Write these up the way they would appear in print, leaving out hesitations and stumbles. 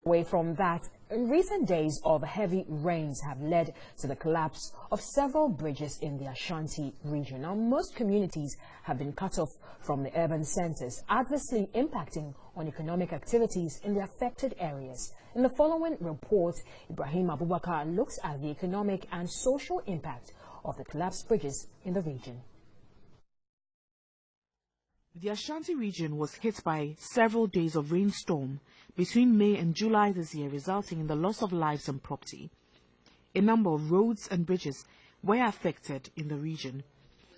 Away from that, in recent days of heavy rains have led to the collapse of several bridges in the Ashanti region. Now, most communities have been cut off from the urban centers, adversely impacting on economic activities in the affected areas. In the following report, Ibrahim Abubakar looks at the economic and social impact of the collapsed bridges in the region. The Ashanti region was hit by several days of rainstorm between May and July this year, resulting in the loss of lives and property. A number of roads and bridges were affected in the region.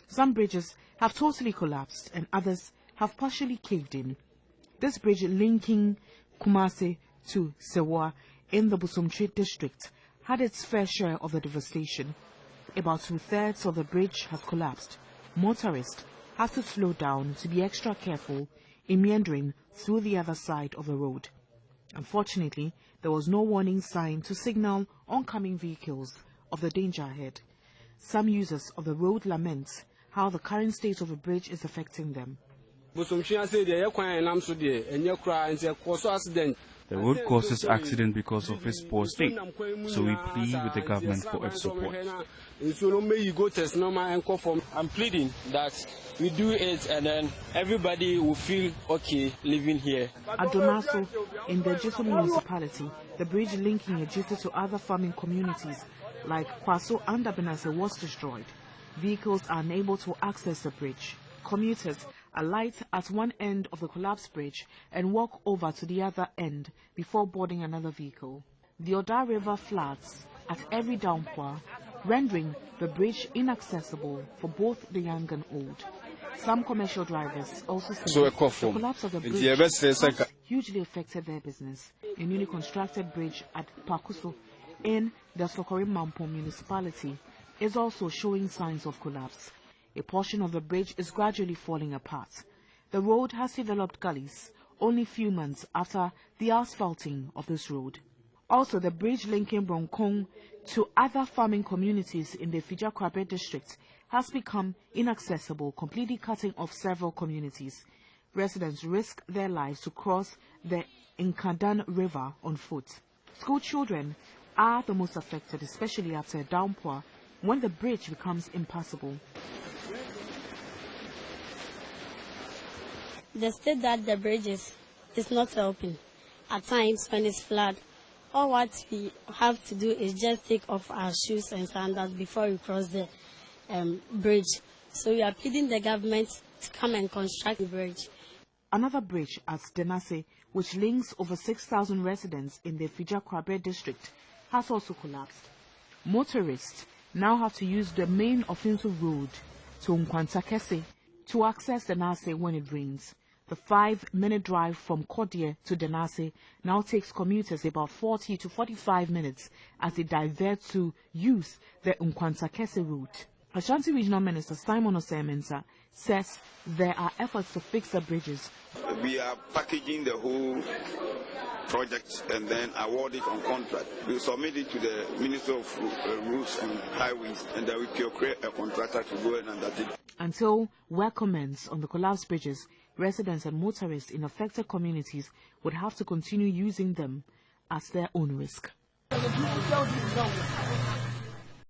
Some bridges have totally collapsed and others have partially caved in. This bridge linking Kumasi to Sewa in the Busumtri district had its fair share of the devastation. About 2/3 of the bridge has collapsed. Motorists have to slow down to be extra careful in meandering through the other side of the road. Unfortunately, there was no warning sign to signal oncoming vehicles of the danger ahead. Some users of the road lament how the current state of the bridge is affecting them. The road causes accident because of its poor state, so we plead with the government for its support. I'm pleading that we do it and then everybody will feel okay living here. At Donaso, in the Jiso municipality, the bridge linking Ejiti to other farming communities like Kwaso and Abenase was destroyed. Vehicles are unable to access the bridge. Commuters alight at one end of the collapsed bridge and walk over to the other end before boarding another vehicle. The Oda River floods at every downpour, rendering the bridge inaccessible for both the young and old. Some commercial drivers also say the collapse of the bridge has hugely affected their business. A newly constructed bridge at Pakuso in the Sokori Mampo municipality is also showing signs of collapse. A portion of the bridge is gradually falling apart. The road has developed gullies only few months after the asphalting of this road. Also, the bridge linking Bronkong to other farming communities in the Fija Kwabe district has become inaccessible, completely cutting off several communities. Residents risk their lives to cross the Nkadan River on foot. School children are the most affected, especially after a downpour, when the bridge becomes impassable. The state that the bridge is not helping. At times when it's flood, all what we have to do is just take off our shoes and sandals before we cross the bridge. So we are pleading the government to come and construct the bridge. Another bridge at Denase, which links over 6,000 residents in the Fija Kwabe district, has also collapsed. Motorists now have to use the main Ofinsu road to Nkwantakese to access Denase when it rains. The 5-minute drive from Kodie to Denase now takes commuters about 40 to 45 minutes as they divert to use the Nkwantakese route. Ashanti Regional Minister Simon Osemensa says there are efforts to fix the bridges. We are packaging the whole project and then award it on contract. We submit it to the Minister of Roads and Highways, and then we create a contractor to go and undertake. Until work commences on the collapsed bridges, residents and motorists in affected communities would have to continue using them at their own risk.